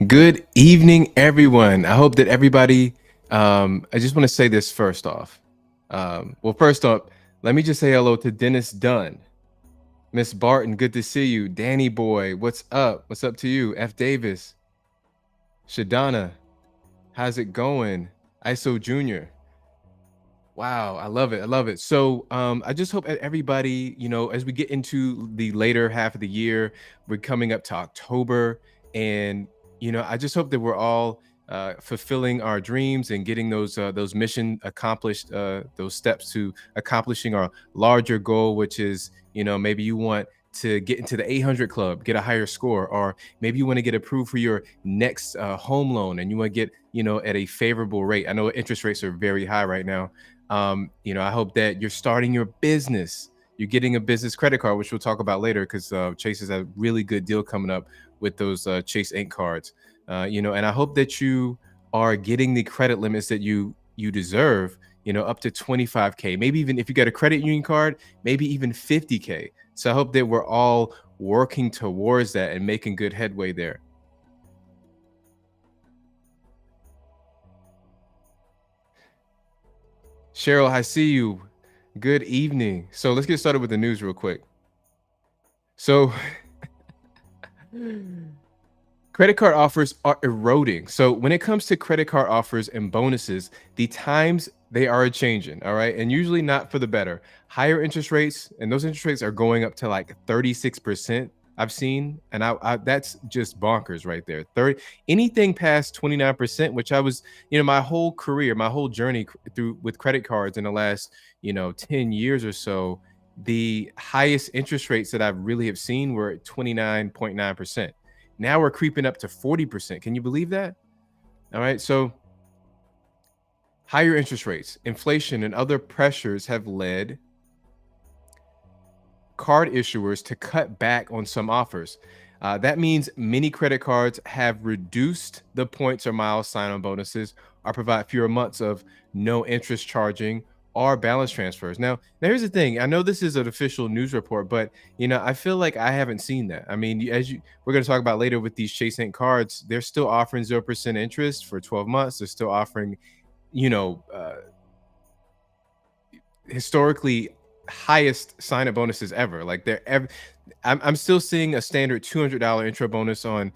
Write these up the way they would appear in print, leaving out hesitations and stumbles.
Good evening, everyone. I hope that everybody, I just want to say this first off. First off, let me just say hello to Dennis Dunn. Miss Barton, good to see you. Danny Boy, what's up? What's up to you? F. Davis, Shadana, how's it going? ISO Jr. Wow, I love it. I love it. So I just hope that everybody, as we get into the later half of the year, we're coming up to October. And, I just hope that we're all fulfilling our dreams and getting those mission accomplished, those steps to accomplishing our larger goal, which is, maybe you want to get into the 800 club, get a higher score, or maybe you want to get approved for your next home loan and you want to get, at a favorable rate. I know interest rates are very high right now. I hope that you're starting your business. You're getting a business credit card, which we'll talk about later because Chase has a really good deal coming up with those Chase Ink cards. And I hope that you are getting the credit limits that you deserve. Up to 25K, maybe even if you got a credit union card, maybe even 50K. So I hope that we're all working towards that and making good headway there. Cheryl, I see you. Good evening. So let's get started with the news real quick. So credit card offers are eroding. So when it comes to credit card offers and bonuses, the times they are changing, all right? And usually not for the better. Higher interest rates, and those interest rates are going up to like 36%. I've seen, and that's just bonkers right there. 30 anything past 29%, which I was, my whole career, my whole journey through with credit cards in the last, 10 years or so, the highest interest rates that I really have seen were at 29.9%. Now we're creeping up to 40%. Can you believe that? All right. So higher interest rates, inflation, and other pressures have led card issuers to cut back on some offers. That means many credit cards have reduced the points or miles sign-on bonuses or provide fewer months of no interest charging or balance transfers. Now, here's the thing. I know this is an official news report, but I feel like I haven't seen that. I mean, we're going to talk about later with these Chase Ink cards, they're still offering 0% interest for 12 months. They're still offering, you know, uh, historically highest sign-up bonuses ever. Like I'm still seeing a standard $200 intro bonus on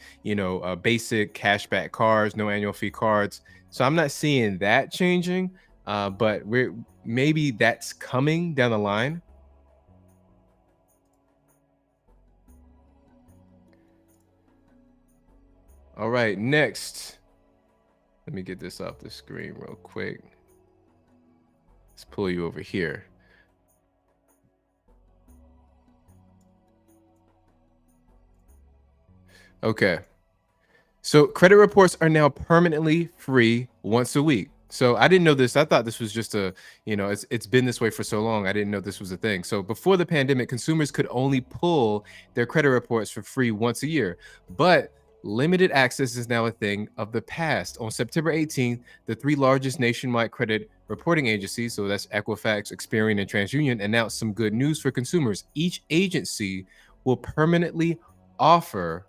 basic cashback cards, no annual fee cards. So I'm not seeing that changing, but maybe that's coming down the line. All right, next, let me get this off the screen real quick. Let's pull you over here. Okay. So credit reports are now permanently free once a week. So I didn't know this. I thought this was just it's been this way for so long. I didn't know this was a thing. So before the pandemic, consumers could only pull their credit reports for free once a year. But limited access is now a thing of the past. On September 18th, the three largest nationwide credit reporting agencies, so that's Equifax, Experian, and TransUnion, announced some good news for consumers. Each agency will permanently offer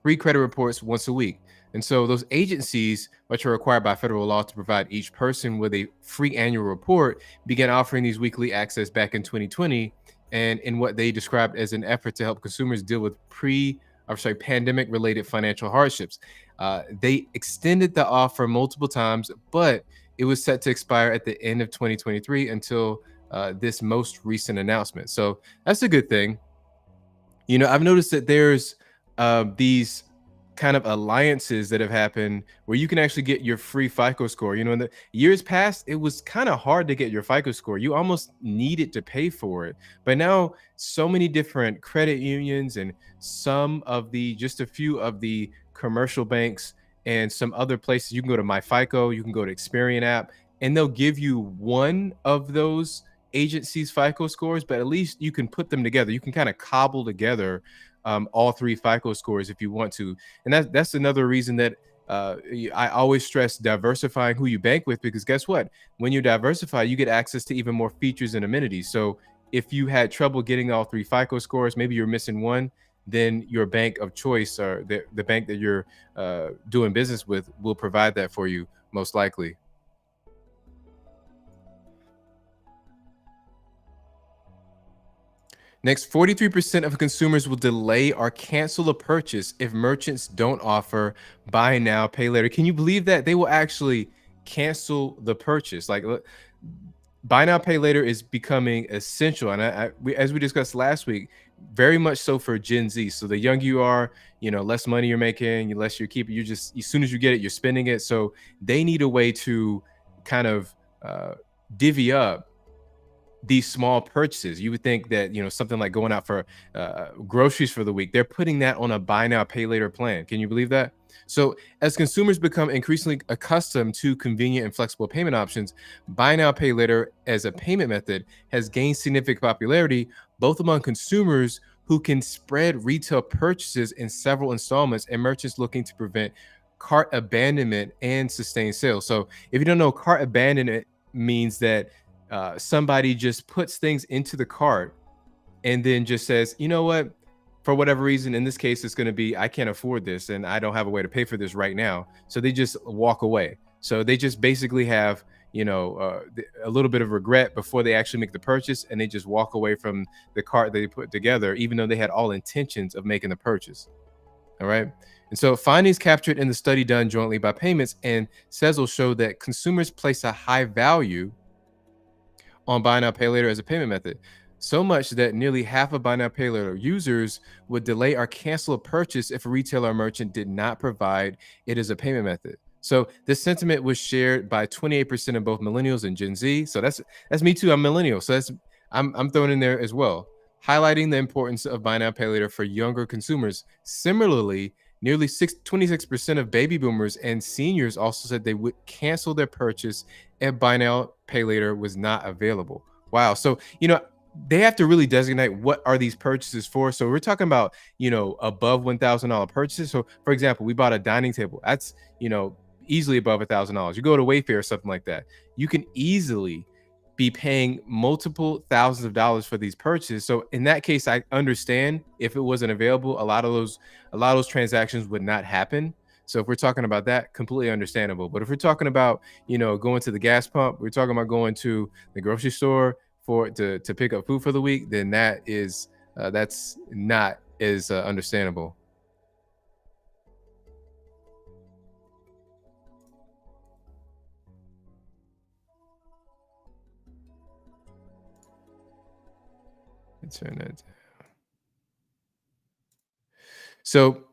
free credit reports once a week. And so those agencies, which are required by federal law to provide each person with a free annual report, began offering these weekly access back in 2020, and in what they described as an effort to help consumers deal with pandemic related financial hardships. They extended the offer multiple times, but it was set to expire at the end of 2023 until this most recent announcement. So that's a good thing. I've noticed that there's these kind of alliances that have happened where you can actually get your free FICO score. In the years past, it was kind of hard to get your FICO score. You almost needed to pay for it. But now, so many different credit unions and just a few of the commercial banks and some other places, you can go to MyFICO, you can go to Experian app, and they'll give you one of those agencies' FICO scores, but at least you can put them together. You can kind of cobble together all three FICO scores if you want to. And that's another reason that I always stress diversifying who you bank with, because guess what? When you diversify, you get access to even more features and amenities. So if you had trouble getting all three FICO scores, maybe you're missing one, then your bank of choice or the bank that you're doing business with will provide that for you most likely. Next, 43% of consumers will delay or cancel a purchase if merchants don't offer buy now, pay later. Can you believe that? They will actually cancel the purchase. Like, buy now, pay later is becoming essential. And as we discussed last week, very much so for Gen Z. So the younger you are, less money you're making, the less you're keeping. You just, as soon as you get it, you're spending it. So they need a way to kind of divvy up these small purchases. You would think that, something like going out for groceries for the week, they're putting that on a buy now, pay later plan. Can you believe that? So, as consumers become increasingly accustomed to convenient and flexible payment options, buy now, pay later as a payment method has gained significant popularity both among consumers who can spread retail purchases in several installments and merchants looking to prevent cart abandonment and sustain sales. So, if you don't know, cart abandonment means that somebody just puts things into the cart and then just says, you know what, for whatever reason, in this case, it's going to be, I can't afford this and I don't have a way to pay for this right now. So they just walk away. So they just basically have, a little bit of regret before they actually make the purchase, and they just walk away from the cart they put together, even though they had all intentions of making the purchase. All right. And so findings captured in the study done jointly by Payments and Sezzle show that consumers place a high value on buy now pay later as a payment method. So much that nearly half of buy now pay later users would delay or cancel a purchase if a retailer or merchant did not provide it as a payment method. So this sentiment was shared by 28% of both millennials and Gen Z. So that's me too. I'm millennial. So I'm throwing in there as well, highlighting the importance of buy now pay later for younger consumers. Similarly, nearly 26% of baby boomers and seniors also said they would cancel their purchase if buy now, pay later was not available. Wow. So, they have to really designate what are these purchases for. So we're talking about, above $1,000 purchases. So for example, we bought a dining table. That's, easily above $1,000. You go to Wayfair or something like that. You can easily be paying multiple thousands of dollars for these purchases. So in that case, I understand if it wasn't available, a lot of those transactions would not happen. So if we're talking about that, completely understandable. But if we're talking about, going to the gas pump, we're talking about going to the grocery store to pick up food for the week, then that's not as understandable. Internet. So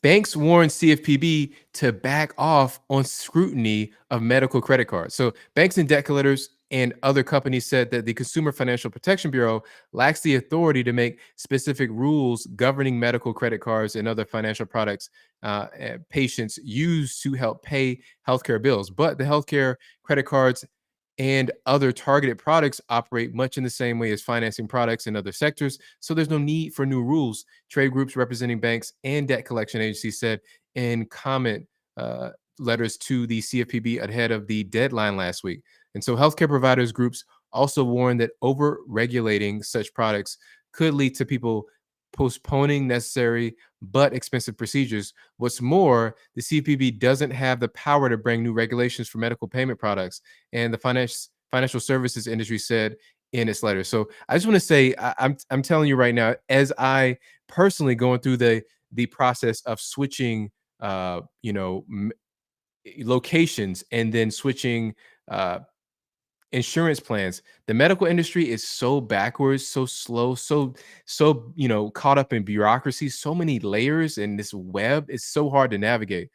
banks warned CFPB to back off on scrutiny of medical credit cards. So banks and debt collectors and other companies said that the Consumer Financial Protection Bureau lacks the authority to make specific rules governing medical credit cards and other financial products patients use to help pay healthcare bills. But the healthcare credit cards and other targeted products operate much in the same way as financing products in other sectors. So there's no need for new rules. Trade groups representing banks and debt collection agencies said in comment letters to the CFPB ahead of the deadline last week. And so healthcare providers groups also warned that over regulating such products could lead to people postponing necessary but expensive procedures. What's more, the CFPB doesn't have the power to bring new regulations for medical payment products, and the financial services industry said in its letter. So I just want to say, I'm telling you right now, as I personally going through the process of switching, locations and then switching insurance plans, the medical industry is so backwards, so slow, so caught up in bureaucracy, so many layers, and this web is so hard to navigate.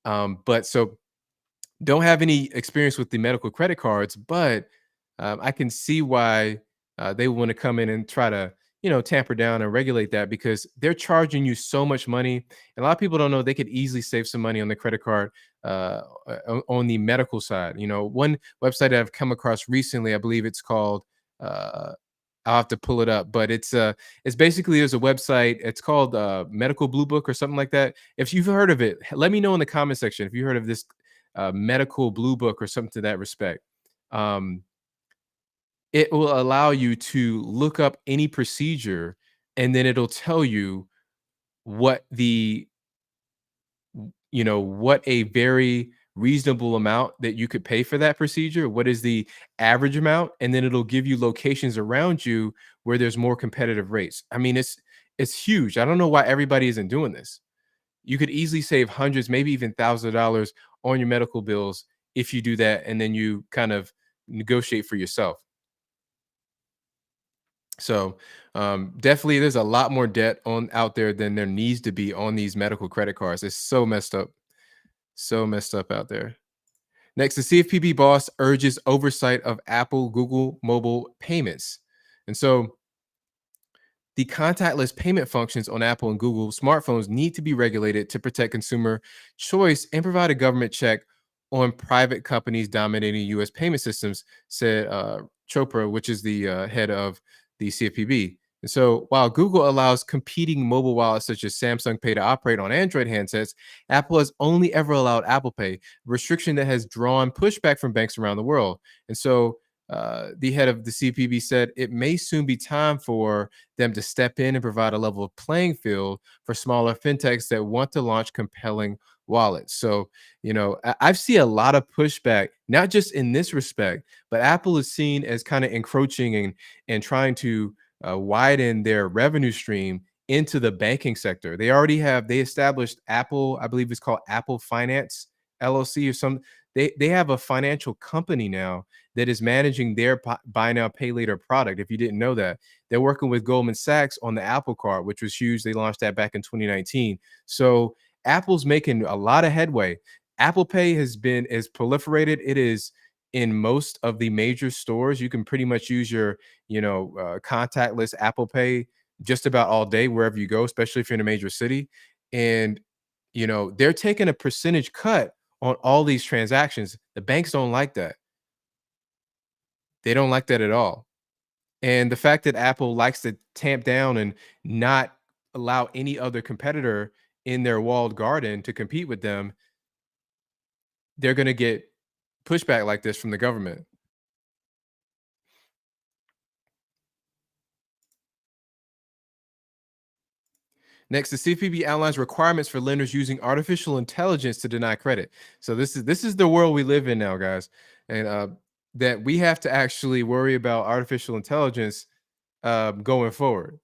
But so don't have any experience with the medical credit cards, but I can see why they want to come in and try to, tamper down and regulate that because they're charging you so much money. And a lot of people don't know they could easily save some money on the credit card on the medical side. One website that I've come across recently, I believe it's called. I'll have to pull it up, but it's basically there's a website. It's called Medical Blue Book or something like that. If you've heard of it, let me know in the comment section if you heard of this medical blue book or something to that respect. Um, it will allow you to look up any procedure and then it'll tell you what the what a very reasonable amount that you could pay for that procedure, what is the average amount, and then it'll give you locations around you where there's more competitive rates. I mean, it's huge. I don't know why everybody isn't doing this. You could easily save hundreds, maybe even thousands of dollars on your medical bills if you do that, and then you kind of negotiate for yourself. So definitely, there's a lot more debt on out there than there needs to be on these medical credit cards. It's so messed up out there. Next, the CFPB boss urges oversight of Apple, Google mobile payments, and so the contactless payment functions on Apple and Google smartphones need to be regulated to protect consumer choice and provide a government check on private companies dominating U.S. payment systems, said Chopra, which is the head of the CFPB. And so, while Google allows competing mobile wallets such as Samsung Pay to operate on Android handsets, Apple has only ever allowed Apple Pay, a restriction that has drawn pushback from banks around the world. And so, the head of the CFPB said it may soon be time for them to step in and provide a level of playing field for smaller fintechs that want to launch compelling wallets. So, I've seen a lot of pushback, not just in this respect, but Apple is seen as kind of encroaching and trying to widen their revenue stream into the banking sector. They established Apple, I believe it's called Apple Finance LLC or some. They have a financial company now that is managing their buy now pay later product. If you didn't know that, they're working with Goldman Sachs on the Apple Card, which was huge. They launched that back in 2019. So Apple's making a lot of headway. Apple Pay has proliferated. It is in most of the major stores. You can pretty much use your contactless Apple Pay just about all day wherever you go, especially if you're in a major city. And they're taking a percentage cut on all these transactions. The banks don't like that. They don't like that at all. And the fact that Apple likes to tamp down and not allow any other competitor in their walled garden to compete with them, they're going to get pushback like this from the government. Next, the CFPB outlines requirements for lenders using artificial intelligence to deny credit. So this is the world we live in now, guys, and that we have to actually worry about artificial intelligence going forward.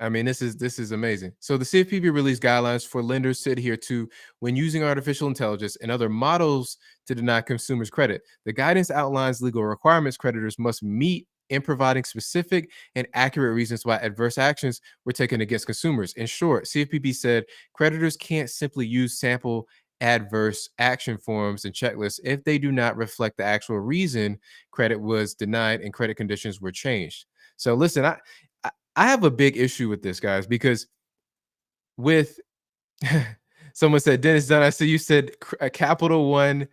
I mean, this is amazing. So the CFPB released guidelines for lenders to adhere to when using artificial intelligence and other models to deny consumers credit. The guidance outlines legal requirements creditors must meet in providing specific and accurate reasons why adverse actions were taken against consumers. In short, CFPB said creditors can't simply use sample adverse action forms and checklists if they do not reflect the actual reason credit was denied and credit conditions were changed. So listen, I have a big issue with this, guys, because with someone said, Dennis Dunn, I see you said a Capital One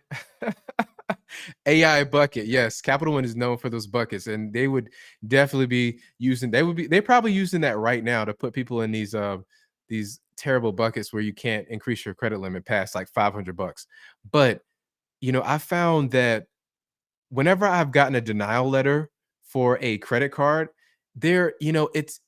AI bucket. Yes, Capital One is known for those buckets, and they would definitely be using. They're probably using that right now to put people in these terrible buckets where you can't increase your credit limit past like $500. But I found that whenever I've gotten a denial letter for a credit card, it's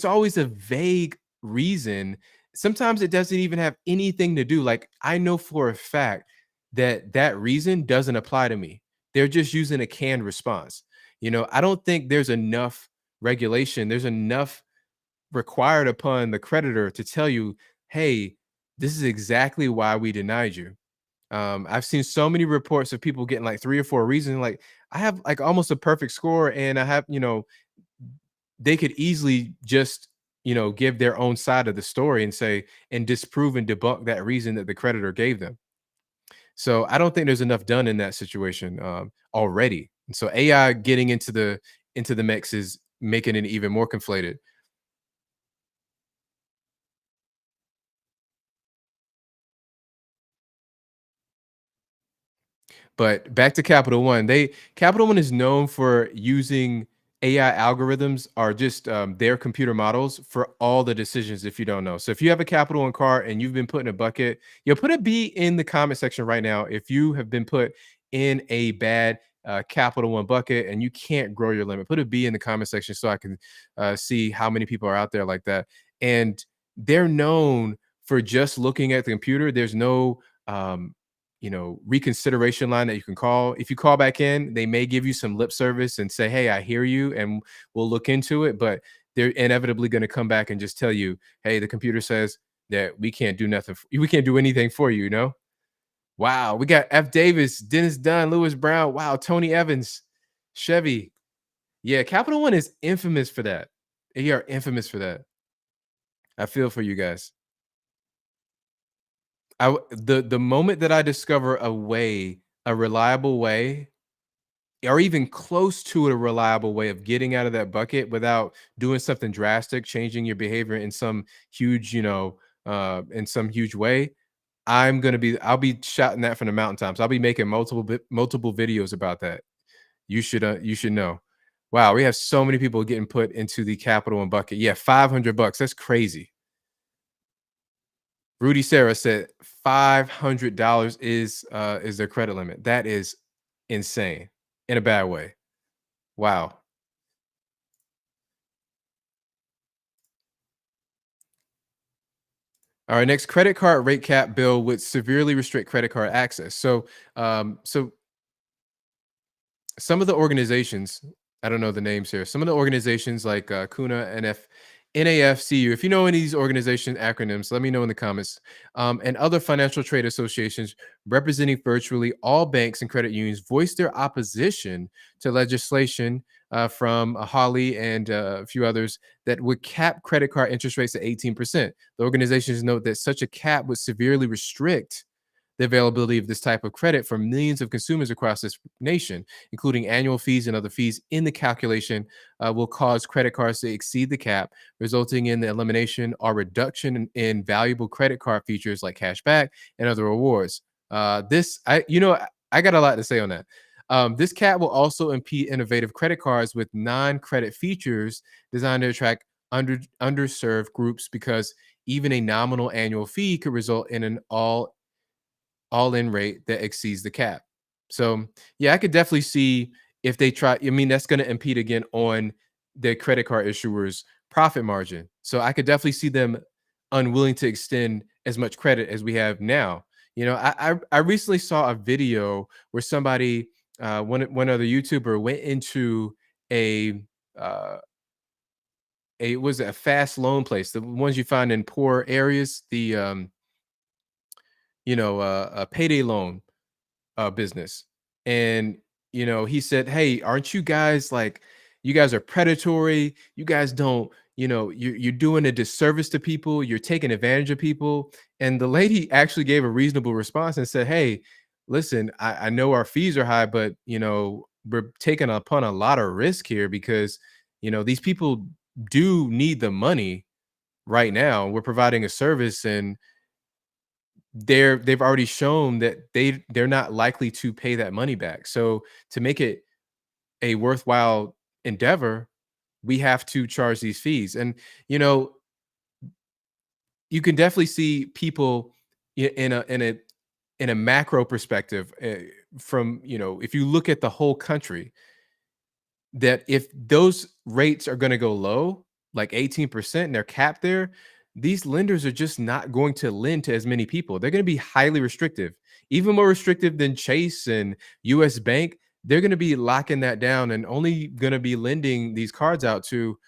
always a vague reason. Sometimes it doesn't even have anything to do. Like I know for a fact that that reason doesn't apply to me. They're just using a canned response. I don't think there's enough regulation. There's enough required upon the creditor to tell you, hey, this is exactly why we denied you. I've seen so many reports of people getting like 3 or 4 reasons. Like, I have like almost a perfect score, and I have, they could easily just, give their own side of the story and say and disprove and debunk that reason that the creditor gave them. So I don't think there's enough done in that situation already. And so AI getting into the mix is making it even more conflated. But back to Capital One, Capital One is known for using AI algorithms or just their computer models for all the decisions. If you don't know, so if you have a Capital One car and you've been put in a bucket, you'll put a B in the comment section right now. If you have been put in a bad Capital One bucket and you can't grow your limit, put a B in the comment section so I can see how many people are out there like that. And they're known for just looking at the computer. There's no, reconsideration line that you can call. If you call back in, they may give you some lip service and say, "Hey, I hear you, and we'll look into it." But they're inevitably going to come back and just tell you, "Hey, the computer says that we can't do nothing. We can't do anything for you." You know? Wow, we got F. Davis, Dennis Dunn, Lewis Brown. Wow, Tony Evans, Chevy. Yeah, Capital One is infamous for that. They are infamous for that. I feel for you guys. The moment that I discover a reliable way, or even close to a reliable way of getting out of that bucket without doing something drastic, changing your behavior in some huge, in some huge way, I'll be shouting that from the mountaintops. I'll be making multiple videos about that. You should know. Wow, we have so many people getting put into the Capital One bucket. Yeah, $500. That's crazy. Rudy Sarah said $500 is their credit limit. That is insane in a bad way. Wow. All right, next, credit card rate cap bill would severely restrict credit card access. So some of the organizations, I don't know the names here. Some of the organizations like CUNA, NAFCU. If you know any of these organization acronyms, let me know in the comments. And other financial trade associations representing virtually all banks and credit unions voiced their opposition to legislation from Holly and a few others that would cap credit card interest rates at 18%. The organizations note that such a cap would severely restrict the availability of this type of credit for millions of consumers across this nation, including annual fees and other fees in the calculation, will cause credit cards to exceed the cap, resulting in the elimination or reduction in valuable credit card features like cashback and other rewards. I got a lot to say on that. This cap will also impede innovative credit cards with non-credit features designed to attract underserved groups because even a nominal annual fee could result in an all-in rate that exceeds the cap. So, yeah, I could definitely see if they try. I mean, that's going to impede again on the credit card issuers' profit margin. So I could definitely see them unwilling to extend as much credit as we have now. I recently saw a video where somebody, one other YouTuber, went into a uh, a was it a fast loan place, the ones you find in poor areas, the a payday loan business. And he said, "Hey, aren't you guys like, you guys are predatory? You guys don't, you're doing a disservice to people. You're taking advantage of people." And the lady actually gave a reasonable response and said, "Hey, listen, I know our fees are high, but we're taking upon a lot of risk here because these people do need the money right now. We're providing a service, and they've already shown that they're not likely to pay that money back. So to make it a worthwhile endeavor, we have to charge these fees." And you know, you can definitely see people in a macro perspective, from if you look at the whole country, that if those rates are going to go low, like 18%, and they're capped there, these lenders are just not going to lend to as many people. They're going to be highly restrictive, even more restrictive than Chase and US Bank. They're going to be locking that down and only going to be lending these cards out to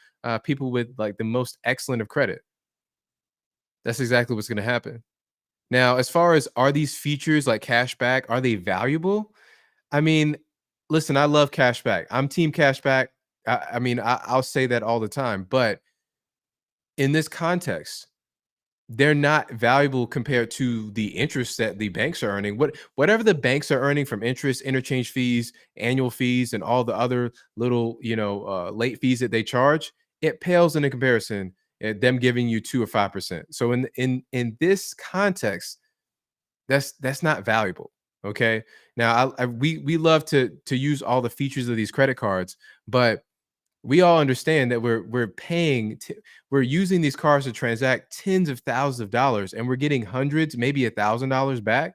people with like the most excellent of credit. That's exactly what's going to happen. Now, as far as, are these features like cashback, are they valuable? I mean, listen, I love cashback. I'm team cashback. I'll say that all the time. But in this context, they're not valuable compared to the interest that the banks are earning. Whatever the banks are earning from interest, interchange fees, annual fees, and all the other little, late fees that they charge, it pales in a comparison at them giving you 2 or 5%. So in this context, that's not valuable. Okay. Now, we love to use all the features of these credit cards, but we all understand that we're using these cards to transact tens of thousands of dollars, and we're getting hundreds, maybe $1,000 back.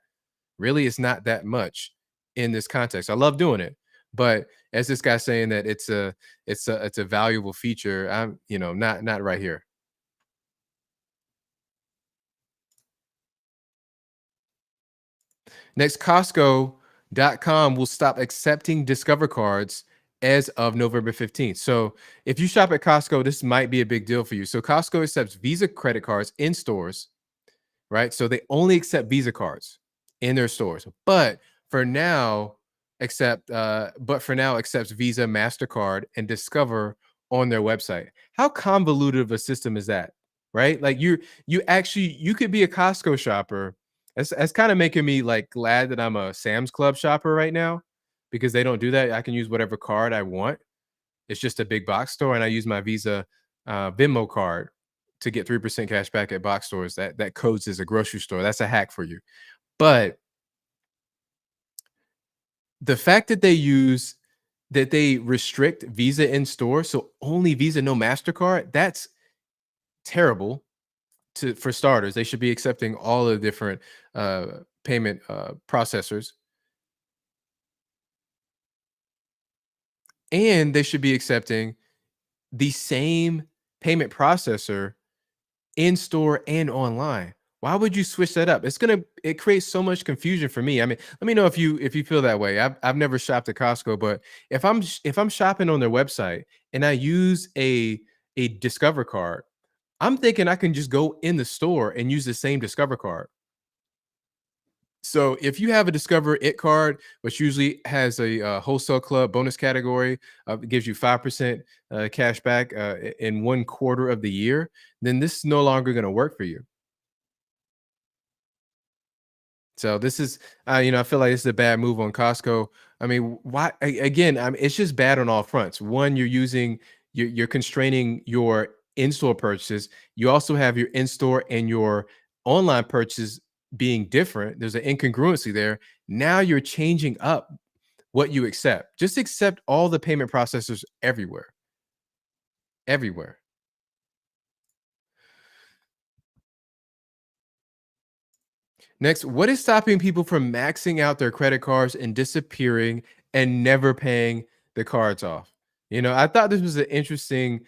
Really, it's not that much in this context. I love doing it, but as this guy's saying that it's a valuable feature, I'm not right here. Next, Costco.com will stop accepting Discover cards as of November 15th. So if you shop at Costco, this might be a big deal for you. So Costco accepts Visa credit cards in stores, right? So they only accept Visa cards in their stores. For now, but for now accepts Visa, MasterCard, and Discover on their website. How convoluted of a system is that? Right? Like you could be a Costco shopper. That's kind of making me like glad that I'm a Sam's Club shopper right now because they don't do that. I can use whatever card I want. It's just a big box store, and I use my Visa Venmo card to get 3% cash back at box stores. That codes as a grocery store. That's a hack for you. But the fact that they restrict Visa in store, so only Visa, no Mastercard, that's terrible. For starters, they should be accepting all the different uh, payment processors, and they should be accepting the same payment processor in store and online. Why would you switch that up? It creates so much confusion for me. I mean, let me know if you feel that way. I've never shopped at Costco, but if I'm shopping on their website and I use a Discover card, I'm thinking I can just go in the store and use the same Discover card. So if you have a Discover It card, which usually has a wholesale club bonus category, it gives you 5% cash back in 1/4 of the year, then this is no longer going to work for you. So this is, I feel like this is a bad move on Costco. I mean, why? Again, I mean, it's just bad on all fronts. One, you're constraining your in-store purchases. You also have your in-store and your online purchases being different. There's an incongruency there. Now you're changing up what you accept. Just accept all the payment processors everywhere, everywhere. Next, what is stopping people from maxing out their credit cards and disappearing and never paying the cards off? I thought this was an interesting,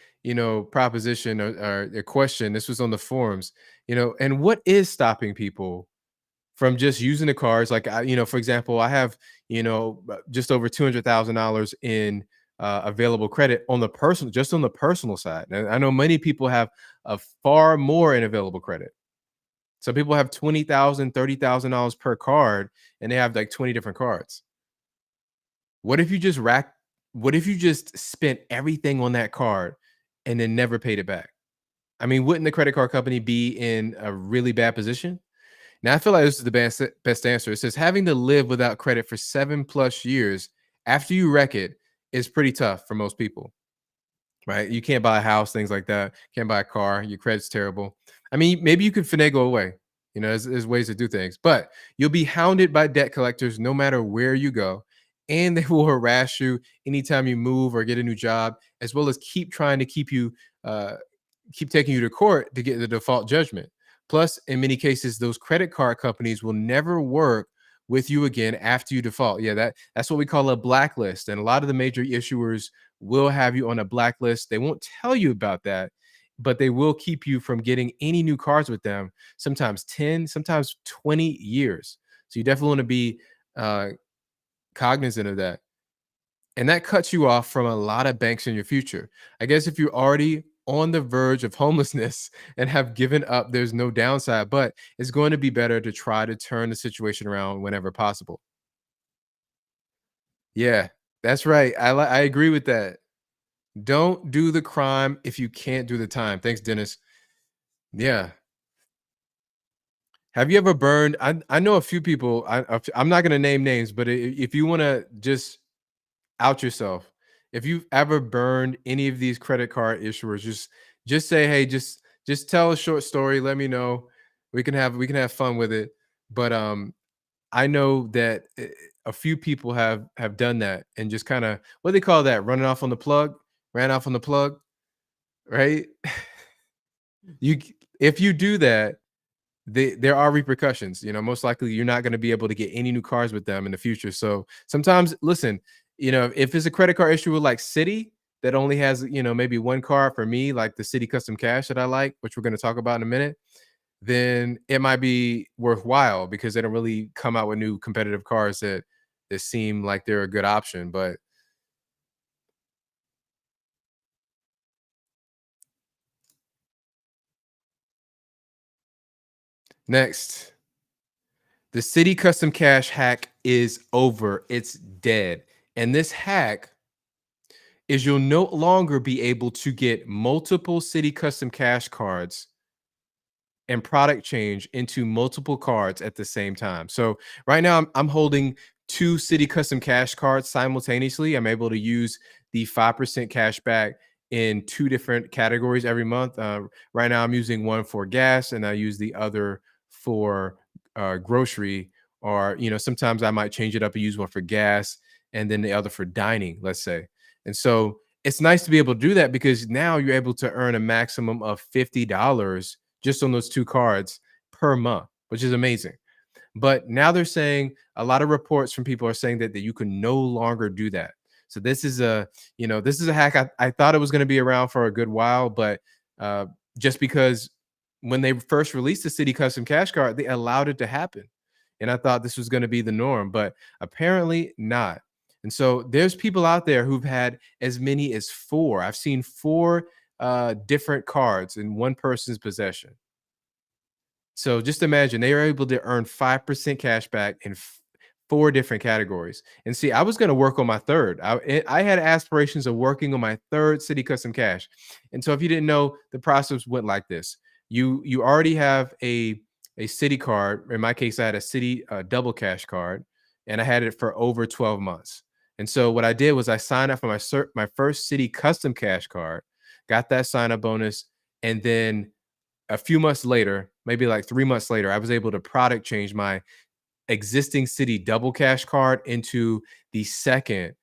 proposition or a question. This was on the forums, and what is stopping people from just using the cards? Like, for example, I have, just over $200,000 in available credit on the personal, just on the personal side. And I know many people have a far more in available credit. Some people have 20,000, $30,000 per card, and they have like 20 different cards. What if you just rack what if you just spent everything on that card and then never paid it back? I mean, wouldn't the credit card company be in a really bad position? Now, I feel like this is the best answer. It says having to live without credit for 7+ years after you wreck it is pretty tough for most people. Right? You can't buy a house, things like that. Can't buy a car. Your credit's terrible. I mean, maybe you could finagle away. There's ways to do things, but you'll be hounded by debt collectors no matter where you go, and they will harass you anytime you move or get a new job, as well as keep trying to uh, keep taking you to court to get the default judgment. Plus, in many cases, those credit card companies will never work with you again after you default. Yeah, that's what we call a blacklist, and a lot of the major issuers will have you on a blacklist. They won't tell you about that, but they will keep you from getting any new cards with them, sometimes 10, sometimes 20 years. So you definitely want to be uh, cognizant of that. And that cuts you off from a lot of banks in your future. I guess if you're already on the verge of homelessness and have given up, there's no downside, but it's going to be better to try to turn the situation around whenever possible. Yeah, that's right. I agree with that. Don't do the crime if you can't do the time. Thanks, Dennis. Yeah. Have you ever burned? I know a few people. I'm not gonna name names, but if you want to just out yourself, if you've ever burned any of these credit card issuers, just say, hey, just tell a short story. Let me know. We can have fun with it. But I know that a few people have done that and just kind of what they call that running off on the plug, ran off on the plug, right? If you do that, there are repercussions. Most likely you're not going to be able to get any new cars with them in the future. So sometimes, listen, if it's a credit card issue with like Citi that only has maybe one card for me, like the Citi Custom Cash that I like, which we're going to talk about in a minute, then it might be worthwhile because they don't really come out with new competitive cars that seem like they're a good option. But next, the City Custom Cash hack is over. It's dead. And this hack is you'll no longer be able to get multiple City Custom Cash cards and product change into multiple cards at the same time. So right now I'm holding two City Custom Cash cards simultaneously. I'm able to use the 5% cash back in two different categories every month. Right now I'm using one for gas and I use the other for grocery, or sometimes I might change it up and use one for gas and then the other for dining, let's say. And so it's nice to be able to do that because now you're able to earn a maximum of $50 just on those two cards per month, which is amazing. But now they're saying a lot of reports from people are saying that you can no longer do that. So this is a hack. I thought it was going to be around for a good while, but uh, just because when they first released the City Custom Cash Card, they allowed it to happen, and I thought this was going to be the norm, but apparently not. And so there's people out there who've had as many as four. I've seen four different cards in one person's possession. So just imagine they are able to earn 5% cash back in four different categories. And see, I was going to work on my third. I had aspirations of working on my third City Custom Cash. And so if you didn't know, the process went like this. You already have a City card. In my case, I had a City double cash card and I had it for over 12 months. And so what I did was I signed up for my first City Custom Cash card, got that sign up bonus, and then a few months later, maybe like 3 months later, I was able to product change my existing City double cash card into the second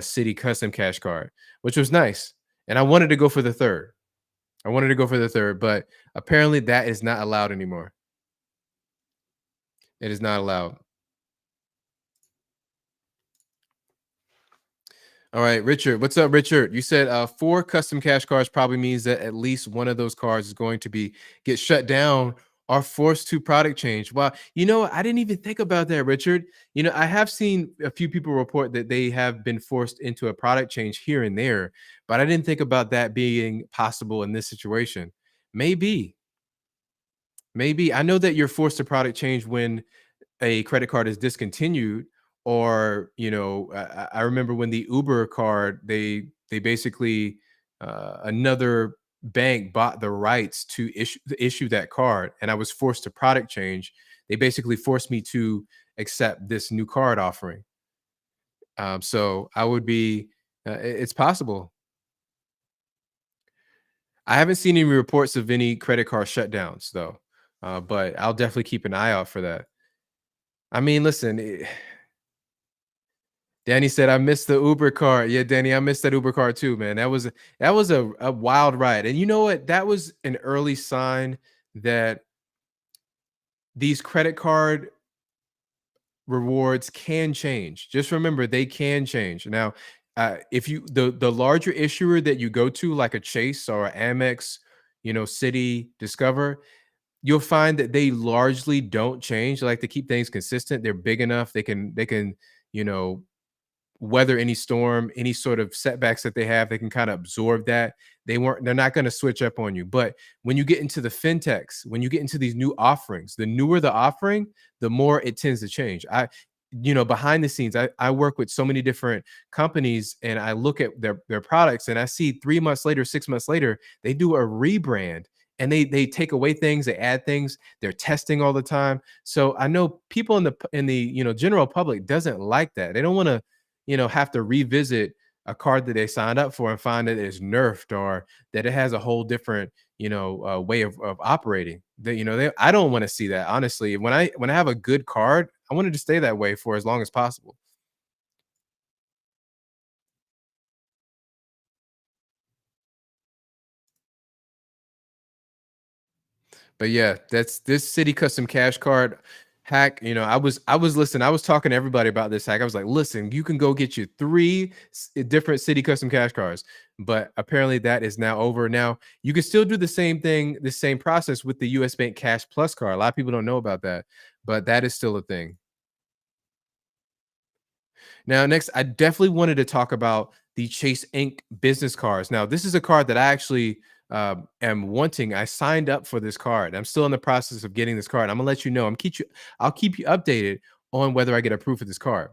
City custom cash card, which was nice. And I wanted to go for the third. I wanted to go for the third, but apparently that is not allowed anymore. It is not allowed. All right, Richard. What's up, Richard? You said four custom cash cards probably means that at least one of those cards is going to be get shut down or forced to product change. Wow, I didn't even think about that, Richard. I have seen a few people report that they have been forced into a product change here and there, but I didn't think about that being possible in this situation. Maybe, maybe. I know that you're forced to product change when a credit card is discontinued, or I remember when the Uber card, they basically another bank bought the rights to issue that card and I was forced to product change. They basically forced me to accept this new card offering. So I would be it's possible. I haven't seen any reports of any credit card shutdowns though, but I'll definitely keep an eye out for that. I mean, listen, Danny said, "I missed the Uber car." Yeah, Danny, I missed that Uber car too, man. That was a wild ride, and you know what? That was an early sign that these credit card rewards can change. Just remember, they can change. Now, if you the larger issuer that you go to, like a Chase or a Amex, City, Discover, you'll find that they largely don't change. They like to keep things consistent. They're big enough. They can you know weather any storm, any sort of setbacks that they have, they can kind of absorb that. They're not going to switch up on you. But when you get into the fintechs, when you get into these new offerings, the newer the offering, the more it tends to change. Behind the scenes, I work with so many different companies and I look at their products and I see 3 months later, 6 months later, they do a rebrand and they take away things, they add things, they're testing all the time. So I know people in the general public doesn't like that. They don't want to have to revisit a card that they signed up for and find that it's nerfed or that it has a whole different, way of operating. I don't want to see that honestly. When I have a good card, I wanted to stay that way for as long as possible. But yeah, that's this City Custom Cash card. Hack, I was listen, I was talking to everybody about this hack. I was like, listen, you can go get you three different City custom cash cards, but apparently that is now over. Now you can still do the same thing, the same process with the US Bank Cash Plus card. A lot of people don't know about that, but that is still a thing. Now, next, I definitely wanted to talk about the Chase Ink business cards. Now, this is a card that I actually am wanting. I signed up for this card. I'm still in the process of getting this card. I'm gonna let you know. I'll keep you updated on whether I get approved for this card.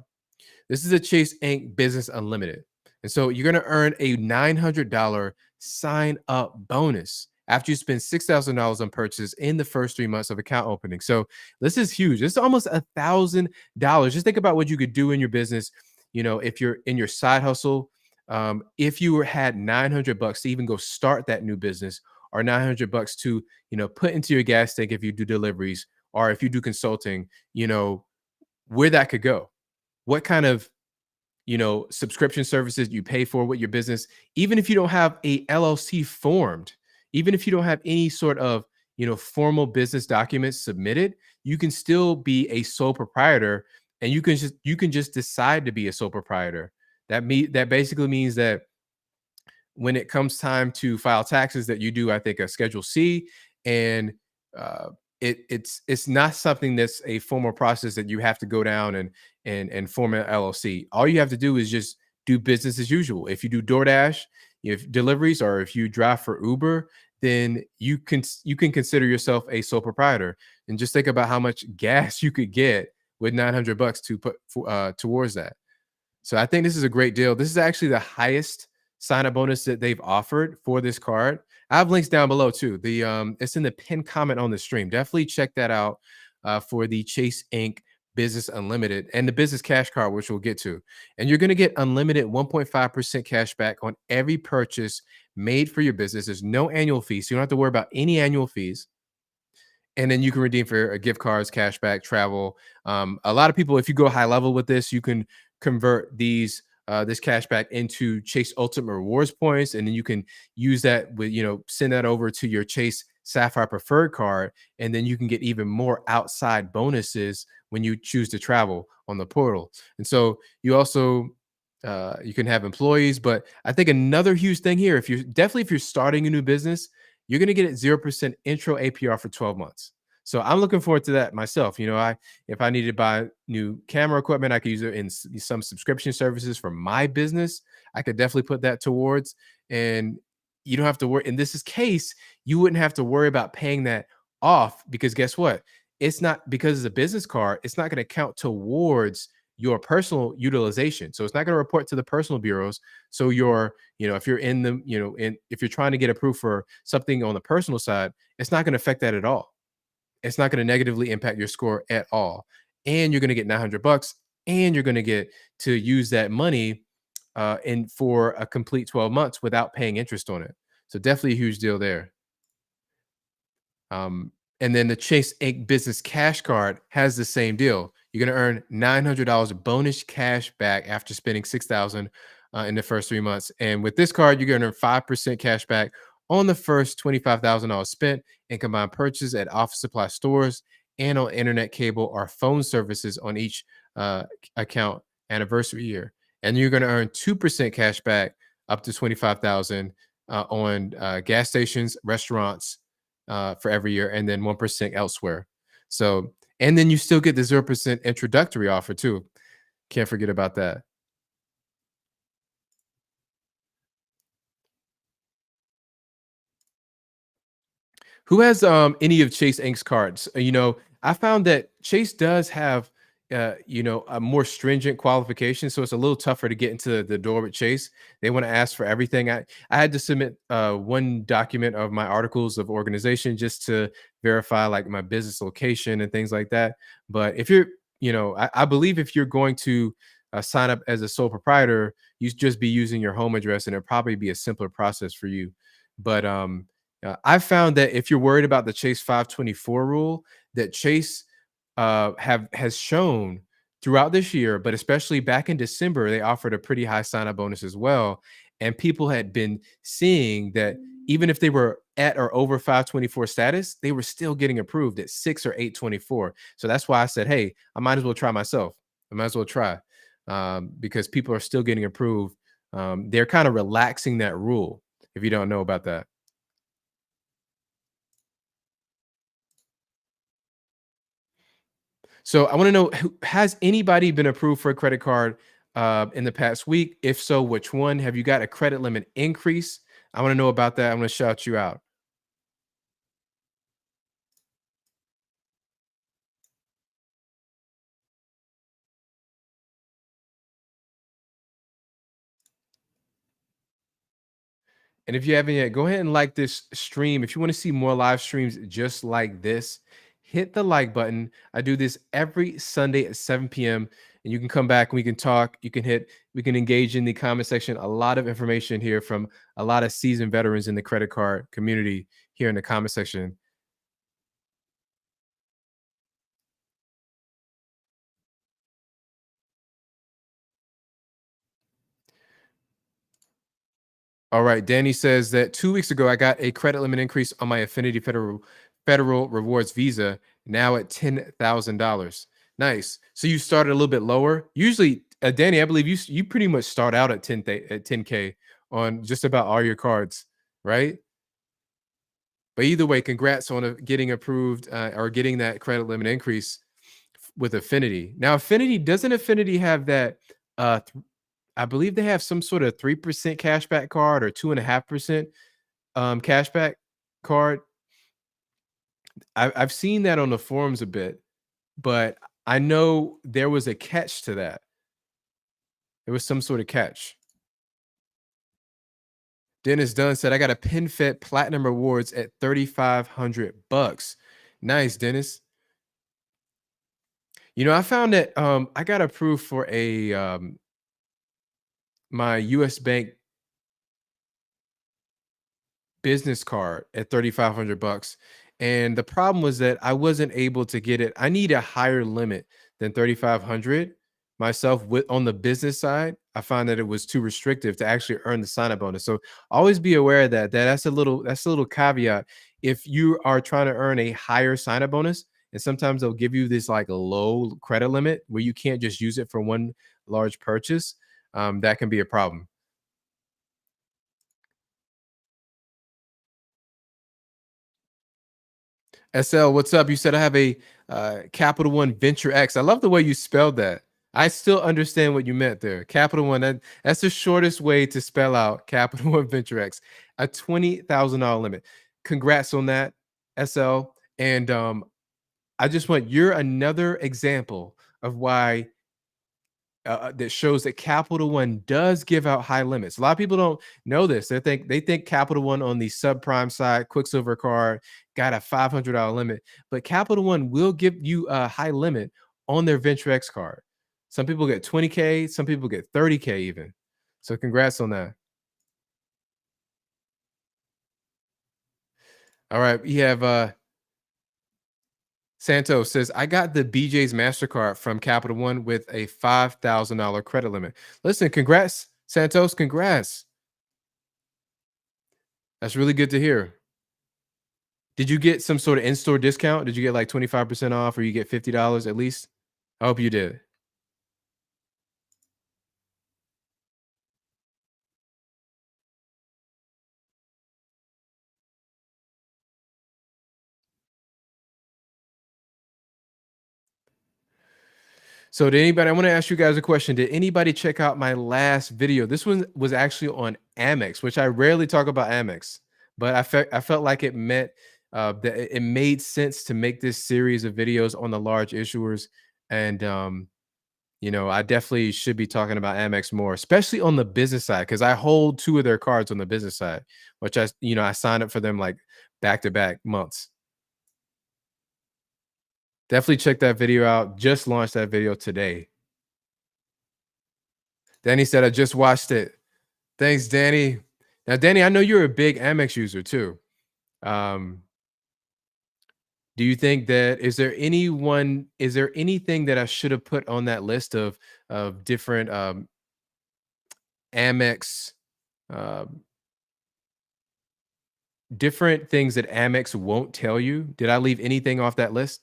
This is a Chase Ink Business Unlimited. And so you're going to earn a $900 sign up bonus after you spend $6,000 on purchases in the first 3 months of account opening. So this is huge. This is almost $1,000. Just think about what you could do in your business. If you're in your side hustle, if you had 900 bucks to even go start that new business, or 900 bucks to, put into your gas tank if you do deliveries, or if you do consulting, where that could go, what kind of subscription services you pay for with your business, even if you don't have a LLC formed, even if you don't have any sort of formal business documents submitted, you can still be a sole proprietor, and you can just decide to be a sole proprietor. That basically means that when it comes time to file taxes, that you do, I think, a Schedule C, and uh, it's not something that's a formal process that you have to go down and form an LLC. All you have to do is just do business as usual. If you do DoorDash, if deliveries, or if you drive for Uber, then you can consider yourself a sole proprietor. And just think about how much gas you could get with 900 bucks to put towards that. So I think this is a great deal. This is actually the highest sign-up bonus that they've offered for this card. I have links down below too. It's in the pinned comment on the stream. Definitely check that out for the Chase Inc. Business Unlimited and the Business Cash Card, which we'll get to. And you're going to get unlimited 1.5% cash back on every purchase made for your business. There's no annual fees, so you don't have to worry about any annual fees. And then you can redeem for gift cards, cashback, travel. A lot of people, if you go high level with this, you can convert this cashback into Chase Ultimate Rewards points, and then you can use that with send that over to your Chase Sapphire Preferred card, and then you can get even more outside bonuses when you choose to travel on the portal. And so you also you can have employees, but I think another huge thing here, if you're starting a new business, you're going to get 0% intro APR for 12 months. So I'm looking forward to that myself. If I need to buy new camera equipment, I could use it in some subscription services for my business. I could definitely put that towards, and you don't have to worry. In this case, you wouldn't have to worry about paying that off, because guess what? It's not, because it's a business card, it's not going to count towards your personal utilization. So it's not going to report to the personal bureaus. So if you're in the, if you're trying to get approved for something on the personal side, it's not going to affect that at all. It's not going to negatively impact your score at all. And you're going to get 900 bucks, and you're going to get to use that money in for a complete 12 months without paying interest on it. So definitely a huge deal there. Um, and then the Chase Ink Business Cash Card has the same deal. You're going to earn $900 bonus cash back after spending 6,000 in the first 3 months. And with this card, you're going to earn 5% cash back on the first $25,000 spent in combined purchases at office supply stores and on internet, cable, or phone services on each account anniversary year. And you're going to earn 2% cash back up to 25,000 on gas stations, restaurants, for every year, and then 1% elsewhere. So, and then you still get the 0% introductory offer too. Can't forget about that. Who has any of Chase Inc.'s cards? I found that Chase does have a more stringent qualification, so it's a little tougher to get into the door with Chase. They want to ask for everything. I had to submit one document of my articles of organization just to verify like my business location and things like that. But if you're, I believe if you're going to sign up as a sole proprietor, you just be using your home address, and it'll probably be a simpler process for you. But I found that if you're worried about the Chase 524 rule, that Chase have has shown throughout this year, but especially back in December, they offered a pretty high sign-up bonus as well. And people had been seeing that even if they were at or over 524 status, they were still getting approved at 6 or 824. So that's why I said, hey, I might as well try myself. I might as well try because people are still getting approved. They're kind of relaxing that rule if you don't know about that. So I want to know has anybody been approved for a credit card in the past week? If so, which one? Have you got a credit limit increase? I want to know about that. I'm going to shout you out. And if you haven't yet, go ahead and like this stream. If you want to see more live streams just like this, hit the like button. I do this every Sunday at 7 p.m. And you can come back and we can talk. We can engage in the comment section. A lot of information here from a lot of seasoned veterans in the credit card community here in the comment section. All right. Danny says that 2 weeks ago, I got a credit limit increase on my Affinity Federal Rewards Visa, now at $10,000. Nice. So you started a little bit lower. Usually, Danny, I believe you pretty much start out at 10K on just about all your cards, right? But either way, congrats on getting approved or getting that credit limit increase with Affinity. Now, Affinity have that? I believe they have some sort of 3% cashback card or 2.5% cashback card. I've seen that on the forums a bit, but I know there was a catch to that. There was some sort of catch. Dennis Dunn said, "I got a PinFet Platinum Rewards at 3,500 bucks." Nice, Dennis. I found that I got approved for a my US Bank business card at 3,500 bucks. And the problem was that I wasn't able to get it. I need a higher limit than 3,500 myself with on the business side. I found that it was too restrictive to actually earn the sign up bonus. So always be aware of that. That's a little caveat. If you are trying to earn a higher sign up bonus, and sometimes they'll give you this like low credit limit where you can't just use it for one large purchase, that can be a problem. SL, what's up? You said I have a Capital One Venture X. I love the way you spelled that. I still understand what you meant there. Capital One, that's the shortest way to spell out Capital One Venture X, a $20,000 limit. Congrats on that, SL. And you're another example of why that shows that Capital One does give out high limits. A lot of people don't know this. They think Capital One on the subprime side, Quicksilver card, got a $500 limit, but Capital One will give you a high limit on their Venture X card. Some people get 20K, some people get 30K even. So congrats on that. All right, we have Santos says, I got the BJ's MasterCard from Capital One with a $5,000 credit limit. Listen, congrats, Santos. Congrats. That's really good to hear. Did you get some sort of in-store discount? Did you get like 25% off or you get $50 at least? I hope you did. So did anybody I want to ask you guys a question. Did anybody check out my last video? This one was actually on Amex, which I rarely talk about Amex, but I felt like it meant that it made sense to make this series of videos on the large issuers. And I definitely should be talking about Amex more, especially on the business side, because I hold two of their cards on the business side, which I signed up for them like back to back months. Definitely check that video out. Just launched that video today. Danny said, I just watched it. Thanks, Danny. Now, Danny, I know you're a big Amex user too. Um, do you think that is there anything that I should have put on that list of different Amex um, different things that Amex won't tell you. Did I leave anything off that list?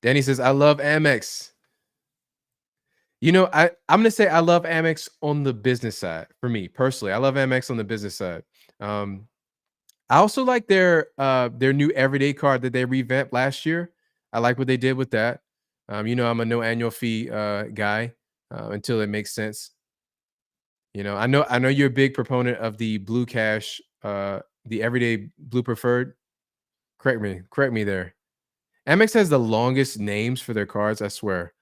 Danny says, "I love Amex." You know, I'm gonna say I love Amex on the business side for me personally. I love Amex on the business side. Um, I also like their new everyday card that they revamped last year. I like what they did with that. You know, I'm a no annual fee guy until it makes sense. You know, I know you're a big proponent of the Blue Cash, the everyday Blue Preferred. Correct me there. Amex has the longest names for their cards, I swear.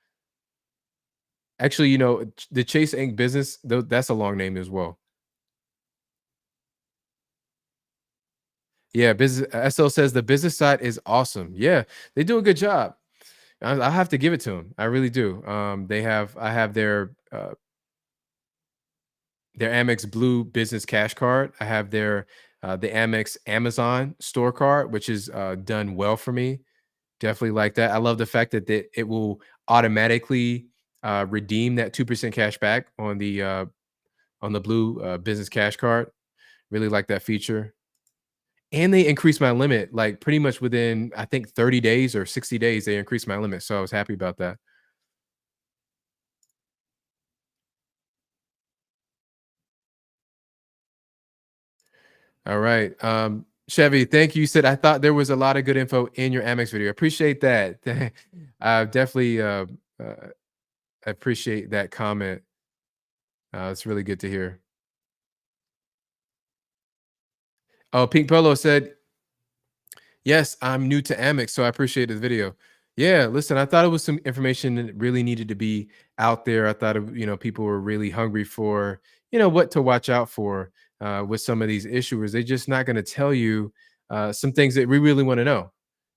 Actually, you know, the Chase Ink Business, that's a long name as well. Yeah, business SL says the business side is awesome. Yeah, they do a good job. I have to give it to them. I really do. I have their Amex Blue Business Cash Card. I have their the Amex Amazon Store Card, which is done well for me. Definitely like that. I love the fact that it will automatically redeem that 2% cash back on the Blue Business Cash Card. Really like that feature. And they increased my limit, like, pretty much within, I think, 30 days or 60 days, they increased my limit, so I was happy about that. Alright, Chevy, thank you. You said, "I thought there was a lot of good info in your Amex video." Appreciate that. I definitely, uh, appreciate that comment. It's really good to hear. Oh, Pink Polo said, "Yes, I'm new to Amex, so I appreciate the video." Yeah, listen, I thought it was some information that really needed to be out there. I thought people were really hungry for, what to watch out for with some of these issuers. They're just not going to tell you some things that we really want to know.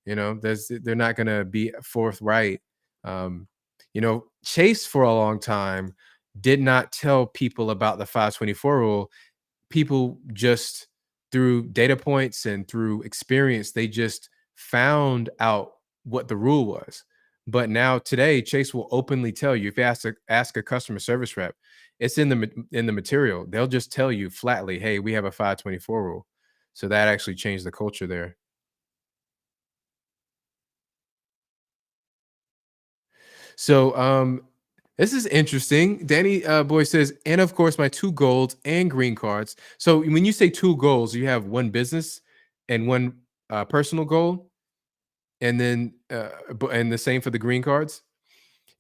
They're not going to be forthright. Chase for a long time did not tell people about the 524 rule. People just, through data points and through experience, they just found out what the rule was. But now today, Chase will openly tell you, if you ask a customer service rep, it's in the material. They'll just tell you flatly, "Hey, we have a 524 rule." So that actually changed the culture there. So this is interesting. Danny Boy says, and of course my two golds and green cards. So when you say two goals, you have one business and one personal goal, and then and the same for the green cards.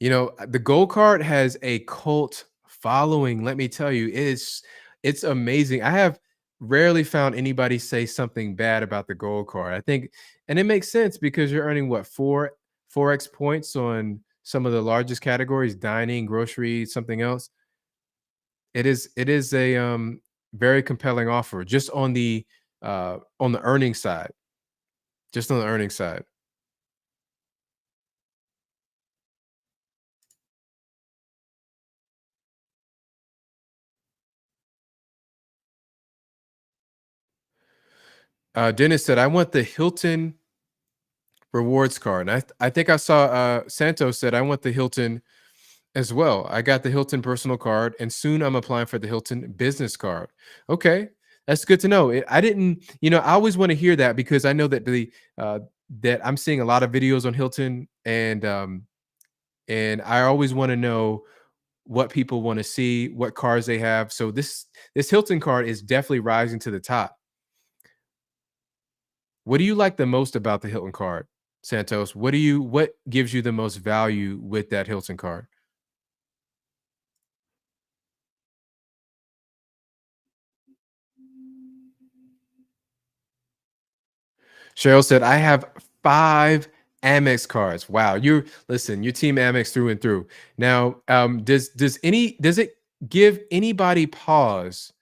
The gold card has a cult following. Let me tell you, it's amazing. I have rarely found anybody say something bad about the gold card. I think, and it makes sense because you're earning what, 4x points on some of the largest categories: dining, grocery, something else. It is a very compelling offer just on the earning side. Just on the earning side. Dennis said, "I want the Hilton rewards card." And I think I saw Santos said, "I want the Hilton as well." I got the Hilton personal card, and soon I'm applying for the Hilton business card. Okay, that's good to know. I didn't, I always want to hear that because I know that that I'm seeing a lot of videos on Hilton, and I always want to know what people want to see, what cars they have. So this Hilton card is definitely rising to the top. What do you like the most about the Hilton card, Santos? What gives you the most value with that Hilton card? Cheryl said, "I have 5 Amex cards." Wow, you're team Amex through and through. Now, does it give anybody pause?